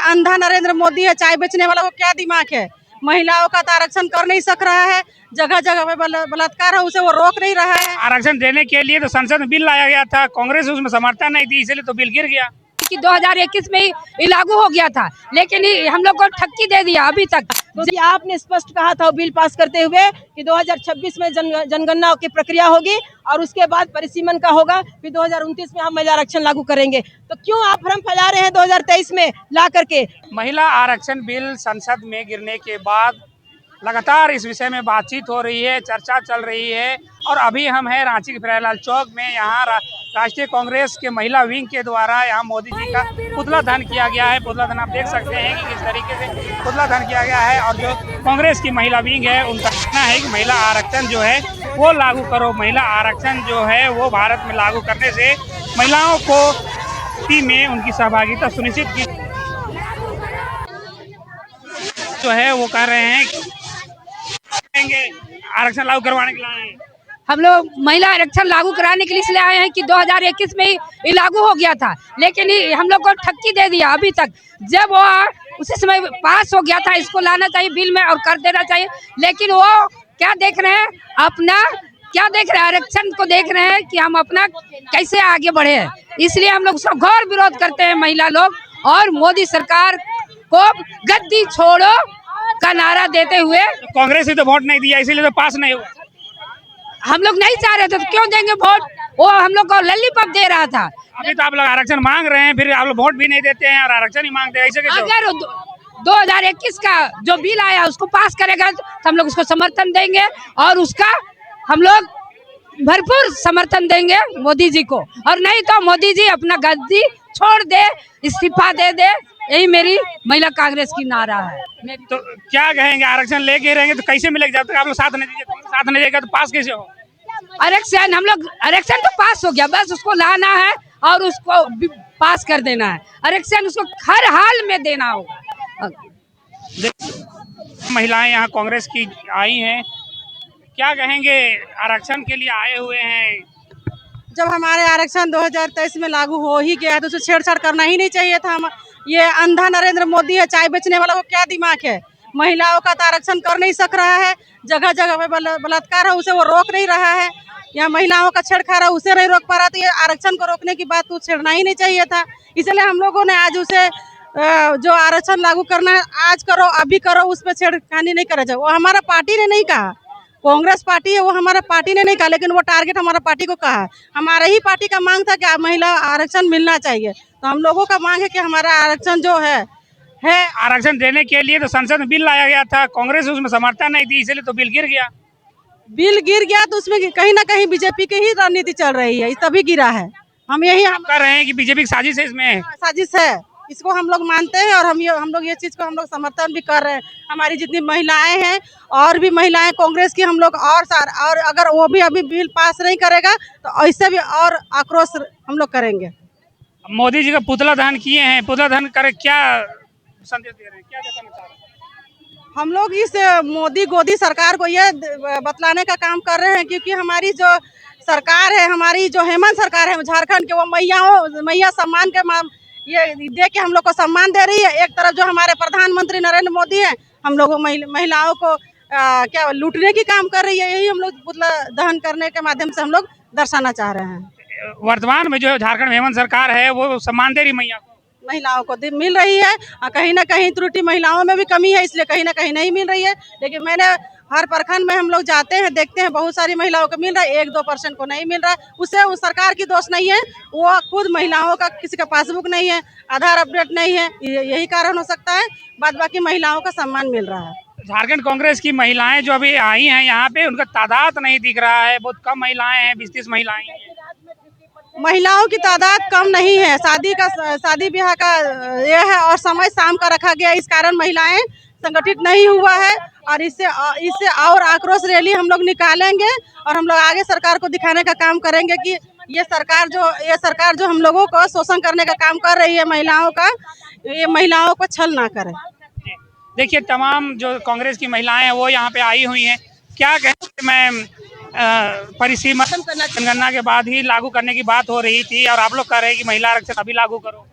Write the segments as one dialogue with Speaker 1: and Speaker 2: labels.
Speaker 1: अंधा नरेंद्र मोदी है, चाय बेचने वाला को क्या दिमाग है। महिलाओं का तो आरक्षण कर नहीं सक रहा है, जगह जगह पे बलात्कार है, उसे वो रोक नहीं रहा है।
Speaker 2: आरक्षण देने के लिए तो संसद में बिल लाया गया था, कांग्रेस उसमें समर्थन नहीं दी, इसलिए तो बिल गिर गया
Speaker 3: कि 2021 में ही लागू हो गया था, लेकिन हम लोग को ठक्की दे दिया अभी तक।
Speaker 1: तो आपने स्पष्ट कहा था बिल पास करते हुए कि 2026 में जनगणना की प्रक्रिया होगी और उसके बाद परिसीमन का होगा, फिर 2029 में हम महिला आरक्षण लागू करेंगे। तो क्यों आप भ्रम फैला रहे हैं 2023 में ला करके?
Speaker 2: महिला आरक्षण बिल संसद में गिरने के बाद लगातार इस विषय में बातचीत हो रही है, चर्चा चल रही है। और अभी हम हैं रांची के प्यारेलाल चौक में। यहाँ राष्ट्रीय कांग्रेस के महिला विंग के द्वारा यहाँ मोदी जी का पुतला दहन किया गया है। पुतला दहन आप देख सकते हैं कि किस तरीके से पुतला दहन किया गया है। और जो कांग्रेस की महिला विंग है उनका कहना है कि महिला आरक्षण जो है वो लागू करो। महिला आरक्षण जो है वो भारत में लागू करने से महिलाओं को में उनकी सहभागिता सुनिश्चित की जो है वो कह रहे हैं आरक्षण लागू करवाने के लिए आए हैं।
Speaker 3: हम लोग महिला आरक्षण लागू कराने के लिए इसलिए आए हैं कि 2021 में ही लागू हो गया था, लेकिन हम लोग को ठक्की दे दिया अभी तक। जब वो उसी समय पास हो गया था, इसको लाना चाहिए बिल में और कर देना चाहिए, लेकिन वो क्या देख रहे हैं, अपना क्या देख रहे हैं, आरक्षण को देख रहे हैं कि हम अपना कैसे आगे बढ़े हैं। इसलिए हम लोग उसका घोर विरोध करते हैं महिला लोग, और मोदी सरकार को गद्दी छोड़ो का नारा देते हुए।
Speaker 2: कांग्रेस ने तो वोट नहीं दिया, इसीलिए तो पास नहीं हुआ।
Speaker 3: हम लोग नहीं चाह रहे थे तो क्यों देंगे वोट? वो हम लोग को लल्लीपॉप दे रहा था।
Speaker 2: अभी तो आप लोग आरक्षण मांग रहे हैं, फिर आप लोग वोट भी नहीं देते हैं और आरक्षण ही मांगते हैं, ऐसे कैसे?
Speaker 3: अगर 2021 का जो बिल आया उसको पास करेगा तो हम लोग उसको समर्थन देंगे, और उसका हम लोग भरपूर समर्थन देंगे मोदी जी को। और नहीं तो मोदी जी अपना गद्दी छोड़ दे, इस्तीफा दे दे, यही मेरी महिला कांग्रेस की नारा है।
Speaker 2: तो क्या कहेंगे, आरक्षण लेके रहेंगे तो कैसे मिलेगा? जब तक आप लोग साथ नहीं दीजिए, साथ नहीं देगा तो पास कैसे हो?
Speaker 3: आरक्षण हम लोग, आरक्षण तो पास हो गया, बस उसको लाना है और उसको पास कर देना है। आरक्षण उसको हर हाल में देना होगा।
Speaker 2: महिलाएं यहाँ कांग्रेस की आई हैं, क्या कहेंगे? आरक्षण के लिए आए हुए हैं।
Speaker 1: जब हमारे आरक्षण 2023 में लागू हो ही गया है तो उसे छेड़छाड़ करना ही नहीं चाहिए था। हम ये अंधा नरेंद्र मोदी है, चाय बेचने वाला को क्या दिमाग है। महिलाओं का तो आरक्षण कर नहीं सक रहा है, जगह जगह पे बलात्कार है, उसे वो रोक नहीं रहा है। यहाँ महिलाओं का छेड़छाड़ है, उसे नहीं रोक पा रहा। तो ये आरक्षण को रोकने की बात तो छेड़ना ही नहीं चाहिए था। इसलिए हम लोगों ने आज उसे जो आरक्षण लागू करना है आज करो, अभी करो, उस पर छेड़खानी नहीं करा जाए। वो हमारा पार्टी ने नहीं कहा, कांग्रेस पार्टी है, वो हमारा पार्टी ने नहीं कहा, लेकिन वो टारगेट हमारा पार्टी को कहा है। हमारा ही पार्टी का मांग था कि महिला आरक्षण मिलना चाहिए। तो हम लोगों का मांग है कि हमारा आरक्षण जो है
Speaker 2: आरक्षण देने के लिए तो संसद में बिल लाया गया था, कांग्रेस उसमें समर्थन नहीं दी, इसलिए तो बिल गिर गया।
Speaker 1: बिल गिर गया तो उसमें कहीं ना कहीं बीजेपी की ही राजनीति चल रही है, तभी गिरा है। हम
Speaker 2: कह रहे हैं कि बीजेपी की साजिश है, इसमें
Speaker 1: साजिश है, इसको हम लोग मानते हैं। और हम लोग ये चीज को हम लोग समर्थन भी कर रहे हैं। हमारी जितनी महिलाएं हैं और भी महिलाएं कांग्रेस की, हम लोग और अगर वो भी अभी बिल पास नहीं करेगा तो ऐसे भी और आक्रोश हम लोग करेंगे।
Speaker 2: मोदी जी का पुतला दहन किए हैं, पुतला दहन करे क्या संदेश दे रहे हैं, क्या बताना चाह रहे हैं?
Speaker 1: हम लोग इस मोदी गोदी सरकार को ये बतलाने का काम कर रहे हैं, क्योंकि हमारी जो सरकार है, हमारी जो हेमंत सरकार है झारखंड के, वो मैया सम्मान के ये दे के हम लोग को सम्मान दे रही है। एक तरफ जो हमारे प्रधानमंत्री नरेंद्र मोदी है, हम लोग महिलाओं को क्या लूटने की काम कर रही है। यही हम लोग पुतला दहन करने के माध्यम से हम लोग दर्शाना चाह रहे हैं।
Speaker 2: वर्तमान में जो झारखंड में हेमंत सरकार है वो सम्मान दे रही
Speaker 1: महिलाओं को मिल रही है। कहीं ना कहीं त्रुटि महिलाओं में भी कमी है, इसलिए कहीं ना कहीं नहीं मिल रही है। लेकिन मैंने हर प्रखंड में हम लोग जाते हैं, देखते हैं, बहुत सारी महिलाओं को मिल रहा है, 1-2% को नहीं मिल रहा है। उससे उस सरकार की दोष नहीं है, वो खुद महिलाओं का किसी का पासबुक नहीं है, आधार अपडेट नहीं है, यही कारण हो सकता है। बाद बाकी महिलाओं का सम्मान मिल रहा है।
Speaker 2: झारखंड कांग्रेस की महिलाएं जो अभी आई हैं यहाँ पे, उनका तादाद नहीं दिख रहा है, बहुत कम महिलाएं हैं, 20-30 महिलाएं हैं।
Speaker 1: महिलाओं की तादाद कम नहीं है, शादी ब्याह का यह है और समय शाम का रखा गया, इस कारण महिलाएं संगठित नहीं हुआ है। और इससे और आक्रोश रैली हम लोग निकालेंगे और हम लोग आगे सरकार को दिखाने का काम करेंगे कि ये सरकार जो हम लोगों को शोषण करने का काम कर रही है महिलाओं का, ये महिलाओं को छल ना करे।
Speaker 2: देखिए तमाम जो कांग्रेस की महिलाएं हैं वो यहाँ पे आई हुई हैं, क्या कहें मैं परिसीमन जनगणना के बाद ही लागू करने की बात हो रही थी और आप लोग कह रहे हैं कि महिला आरक्षण अभी लागू करो।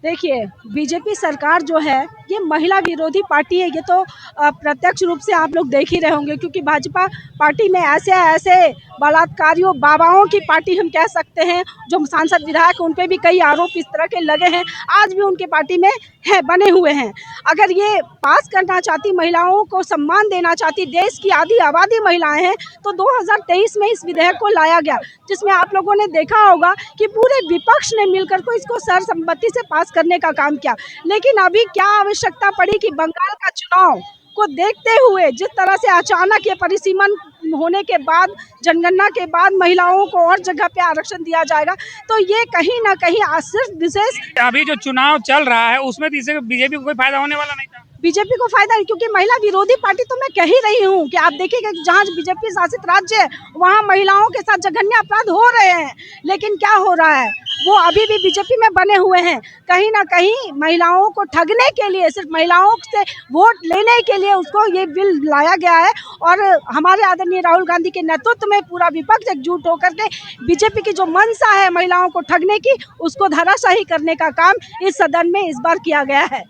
Speaker 4: देखिए, बीजेपी सरकार जो है ये महिला विरोधी पार्टी है। ये तो प्रत्यक्ष रूप से आप लोग देख ही रहे होंगे, क्योंकि भाजपा पार्टी में ऐसे ऐसे बलात्कारियों बाबाओं की पार्टी हम कह सकते हैं, जो सांसद विधायक उन पे भी कई आरोप इस तरह के लगे हैं, आज भी उनके पार्टी में है, बने हुए हैं। अगर ये पास करना चाहती, महिलाओं को सम्मान देना चाहती, देश की आधी आबादी महिलाएं हैं, तो 2023 में इस विधेयक को लाया गया, जिसमें आप लोगों ने देखा होगा कि पूरे विपक्ष ने मिलकर को इसको सर्वसम्मति से पास करने का काम किया। लेकिन अभी क्या आवश्यकता पड़ी कि बंगाल का चुनाव को देखते हुए जिस तरह से अचानक ये परिसीमन होने के बाद, जनगणना के बाद महिलाओं को और जगह पे आरक्षण दिया जाएगा, तो ये कहीं ना कहीं सिर्फ विशेष
Speaker 2: अभी जो चुनाव चल रहा है उसमें तो इससे बीजेपी को कोई फायदा होने वाला नहीं था।
Speaker 4: बीजेपी को फायदा है, क्योंकि महिला विरोधी पार्टी तो मैं कह ही रही हूँ कि आप देखिएगा जहाँ बीजेपी शासित राज्य है वहाँ महिलाओं के साथ जघन्य अपराध हो रहे हैं, लेकिन क्या हो रहा है, वो अभी भी बीजेपी में बने हुए हैं। कहीं ना कहीं महिलाओं को ठगने के लिए, सिर्फ महिलाओं से वोट लेने के लिए उसको ये बिल लाया गया है। और हमारे आदरणीय राहुल गांधी के नेतृत्व में पूरा विपक्ष एकजुट होकर के बीजेपी की जो मंशा है महिलाओं को ठगने की, उसको धराशायी करने का काम इस सदन में इस बार किया गया है।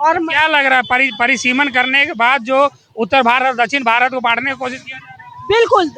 Speaker 4: और
Speaker 2: क्या लग रहा है परिसीमन करने के बाद जो उत्तर भारत दक्षिण भारत को बांटने की कोशिश की?
Speaker 4: बिल्कुल,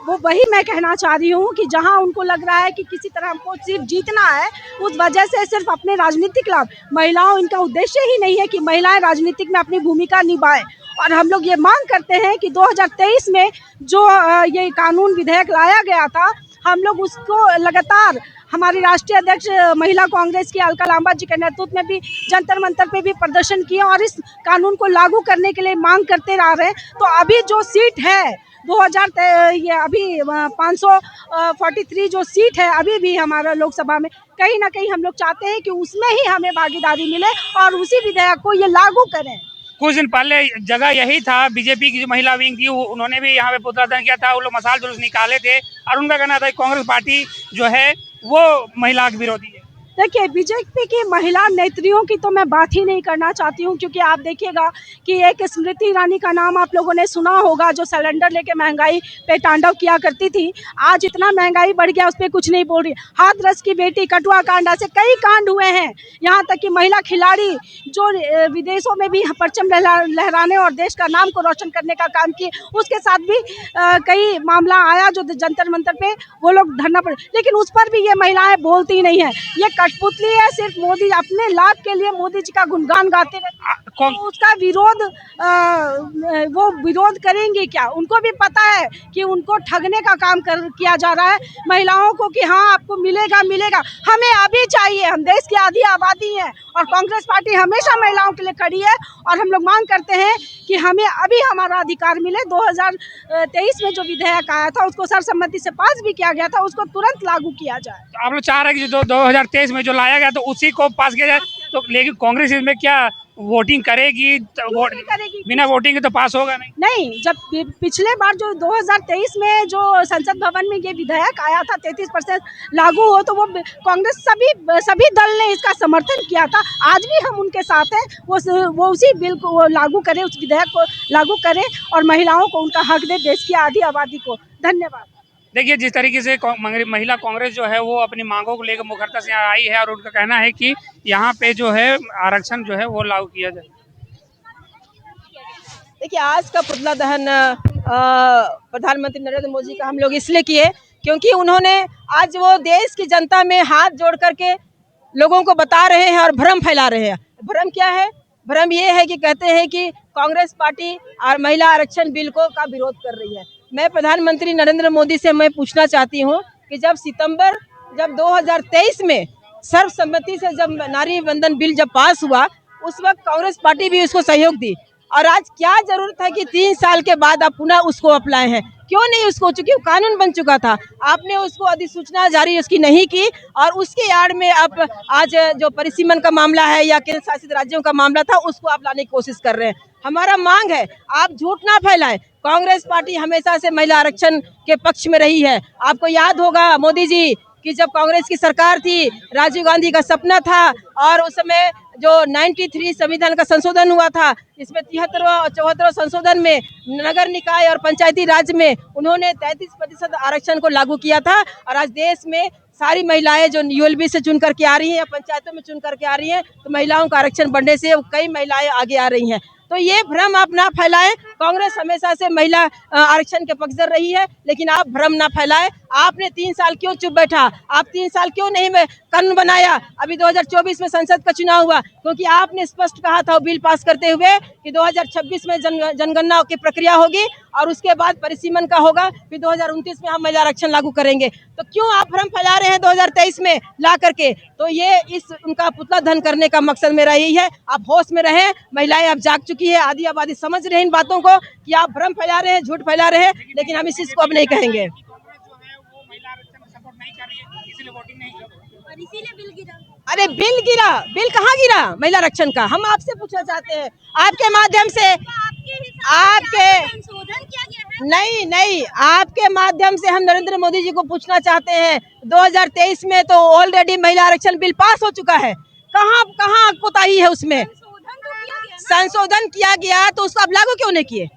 Speaker 4: वो वही मैं कहना चाह रही हूँ कि जहाँ उनको लग रहा है कि किसी तरह हमको सिर्फ जीतना है, उस वजह से सिर्फ अपने राजनीतिक लाभ, महिलाओं, इनका उद्देश्य ही नहीं है कि महिलाएं राजनीतिक में अपनी भूमिका निभाएं। और हम लोग ये मांग करते हैं कि 2023 में जो ये कानून विधेयक लाया गया था, हम लोग उसको लगातार हमारी राष्ट्रीय अध्यक्ष महिला कांग्रेस की अलका लांबा जी के नेतृत्व में भी जंतर मंतर पे भी प्रदर्शन किए और इस कानून को लागू करने के लिए मांग करते रह रहे हैं। तो अभी जो सीट है 2000 ये अभी 543 जो सीट है अभी भी हमारा लोकसभा में, कहीं ना कहीं हम लोग चाहते हैं कि उसमें ही हमें भागीदारी मिले और उसी विधेयक को ये लागू करें।
Speaker 2: कुछ दिन पहले जगह यही था, बीजेपी की जो महिला विंग थी उन्होंने भी यहाँ पे पुतला दहन किया था, वो लोग मसाल जुलूस निकाले थे और उनका कहना था कि कांग्रेस पार्टी जो है वो महिला विरोधी है।
Speaker 4: देखिए, बीजेपी की महिला नेत्रियों की तो मैं बात ही नहीं करना चाहती हूँ, क्योंकि आप देखिएगा कि एक स्मृति ईरानी का नाम आप लोगों ने सुना होगा, जो सिलेंडर लेके महंगाई पे तांडव किया करती थी। आज इतना महंगाई बढ़ गया, उस पर कुछ नहीं बोल रही। हाथरस की बेटी, कठुआ कांड, ऐसे कई कांड हुए हैं। यहाँ तक कि महिला खिलाड़ी जो विदेशों में भी परचम लहराने और देश का नाम को रोशन करने का काम किए, उसके साथ भी कई मामला आया जो जंतर मंतर पे वो लोग धरना पड़े, लेकिन उस पर भी ये महिलाएं बोलती नहीं है। ये कठपुतली है, सिर्फ मोदी अपने लाभ के लिए मोदी जी का गुणगान गाते रहते, तो उसका विरोध वो विरोध करेंगे क्या? उनको भी पता है कि उनको ठगने का काम किया जा रहा है महिलाओं को, कि हाँ आपको मिलेगा मिलेगा, हमें अभी चाहिए, हम देश की आधी आबादी है और कांग्रेस पार्टी हमेशा महिलाओं के लिए खड़ी है। और हम लोग मांग करते हैं कि हमें अभी हमारा अधिकार मिले। 2023 में जो विधेयक आया था उसको सर्वसम्मति से पास भी किया गया था, उसको तुरंत लागू किया जाए।
Speaker 2: तो आप लोग चाह रहे हैं कि जो 2023 में जो लाया गया तो उसी को पास किया जाए, तो लेकिन कांग्रेस इसमें क्या वोटिंग करेगी?
Speaker 4: करेगी?
Speaker 2: बिना वोटिंग के तो पास होगा
Speaker 4: नहीं। जब पिछले बार जो 2023 में जो संसद भवन में ये विधेयक आया था 33% लागू हो, तो वो कांग्रेस सभी दल ने इसका समर्थन किया था। आज भी हम उनके साथ हैं, वो उसी बिल को लागू करें, उस विधेयक को लागू करें और महिलाओं को उनका हक दे, देश की आधी आबादी को। धन्यवाद।
Speaker 2: देखिए, जिस तरीके से महिला कांग्रेस जो है वो अपनी मांगों को लेकर मुखरता से यहाँ आई है और उनका कहना है कि यहाँ पे जो है आरक्षण जो है वो लागू किया जाए।
Speaker 5: देखिए, आज का पुतला दहन प्रधानमंत्री नरेंद्र मोदी का हम लोग इसलिए किए क्योंकि उन्होंने आज वो देश की जनता में हाथ जोड़ करके लोगों को बता रहे हैं और भ्रम फैला रहे हैं। भ्रम क्या है? भ्रम ये है कि कहते हैं कि कांग्रेस पार्टी और महिला आरक्षण बिल को का विरोध कर रही है। मैं प्रधानमंत्री नरेंद्र मोदी से मैं पूछना चाहती हूँ कि जब 2023 में सर्वसम्मति से जब नारी वंदन बिल जब पास हुआ, उस वक्त कांग्रेस पार्टी भी उसको सहयोग दी, और आज क्या जरूरत है कि 3 साल के बाद आप पुनः उसको अप्लाई है? क्यों नहीं उसको, चूंकि वो कानून बन चुका था, आपने उसको अधिसूचना जारी उसकी नहीं की और उसके आड़ में आप आज जो परिसीमन का मामला है या केंद्र शासित राज्यों का मामला था उसको आप लाने की कोशिश कर रहे हैं। हमारा मांग है आप झूठ ना फैलाएं। कांग्रेस पार्टी हमेशा से महिला आरक्षण के पक्ष में रही है। आपको याद होगा मोदी जी कि जब कांग्रेस की सरकार थी, राजीव गांधी का सपना था और उस समय जो 93 संविधान का संशोधन हुआ था, इसमें 73वां और 74वां संशोधन में नगर निकाय और पंचायती राज में उन्होंने 33% आरक्षण को लागू किया था। और आज देश में सारी महिलाएं जो यूएलबी से चुन करके आ रही हैं या पंचायतों में चुन करके आ रही हैं, तो महिलाओं का आरक्षण बढ़ने से कई महिलाएं आगे आ रही हैं। तो ये भ्रम आप ना फैलाएं। कांग्रेस हमेशा से महिला आरक्षण के पक्षधर रही है, लेकिन आप भ्रम ना फैलाएं। आपने 3 साल क्यों चुप बैठा? आप 3 साल क्यों नहीं कानून बनाया? अभी 2024 में संसद का चुनाव हुआ, क्योंकि आपने स्पष्ट कहा था बिल पास करते हुए कि 2026 में जनगणना की प्रक्रिया होगी और उसके बाद परिसीमन का होगा, फिर 2029 में हम महिला आरक्षण लागू करेंगे। तो क्यों आप भ्रम फैला रहे हैं 2023 में ला करके? तो ये इस उनका पुतला दहन करने का मकसद मेरा यही है। आप होश में रहें, महिलाएं अब जाग चुकी है, आधी आबादी समझ रहे हैं इन बातों को कि आप भ्रम फैला रहे हैं, झूठ फैला रहे हैं, लेकिन हम इस चीज को अब नहीं कहेंगे। अरे बिल गिरा, बिल कहाँ गिरा महिला आरक्षण का? हम आपसे पूछना चाहते हैं आपके माध्यम से, आपके नहीं आपके माध्यम से हम नरेंद्र मोदी जी को पूछना चाहते हैं, 2023 में तो ऑलरेडी महिला आरक्षण बिल पास हो चुका है, कहाँ कोताही है उसमें? संशोधन किया गया तो उसको आप लागू क्यों नहीं किए?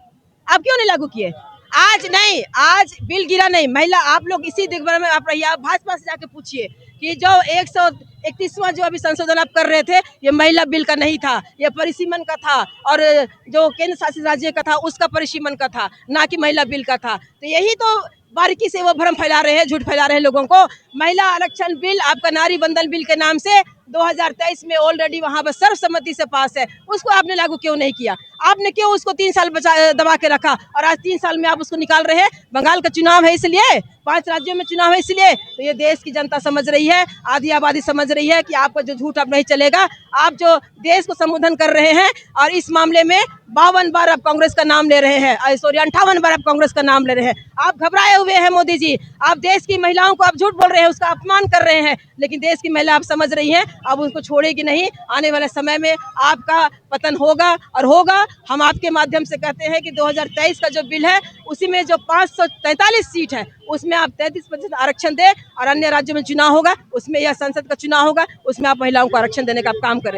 Speaker 5: आप क्यों नहीं लागू किए? आज बिल गिरा नहीं। महिला आप लोग इसी दिग्भर में आप रहिए, आप भाजपा से जाके पूछिए कि जो 131वां जो अभी संशोधन आप कर रहे थे, ये महिला बिल का नहीं था, ये परिसीमन का था और जो केंद्र शासित राज्य का था उसका परिसीमन का था, ना कि महिला बिल का था। तो यही तो बारीकी से वो भ्रम फैला रहे हैं, झूठ फैला रहे हैं लोगों को। महिला आरक्षण बिल आपका नारी बंधन बिल के नाम से 2023 में ऑलरेडी वहां पर सर्वसम्मति से पास है, उसको आपने लागू क्यों नहीं किया? आपने क्यों उसको 3 साल दबा के रखा और आज 3 साल में आप उसको निकाल रहे हैं? बंगाल का चुनाव है इसलिए, 5 राज्यों में चुनाव है इसलिए। तो ये देश की जनता समझ रही है, आधी आबादी समझ रही है कि आपका जो झूठ अब नहीं चलेगा। आप जो देश को संबोधन कर रहे हैं और इस मामले में 52 बार आप कांग्रेस का नाम ले रहे हैं, 58 बार आप कांग्रेस का नाम ले रहे हैं। आप घबराए हुए हैं मोदी जी, आप देश की महिलाओं को आप झूठ बोल रहे हैं, उसका अपमान कर रहे हैं, लेकिन देश की महिला आप समझ रही हैं, अब उनको छोड़ेगी नहीं। आने वाले समय में आपका पतन होगा और होगा। हम आपके माध्यम से कहते हैं कि 2023 का जो बिल है उसी में जो 543 सीट है उसमें आप 33% आरक्षण दें और अन्य राज्यों में चुनाव होगा उसमें यह संसद का चुनाव होगा, उसमें आप महिलाओं को आरक्षण देने का आप काम करें।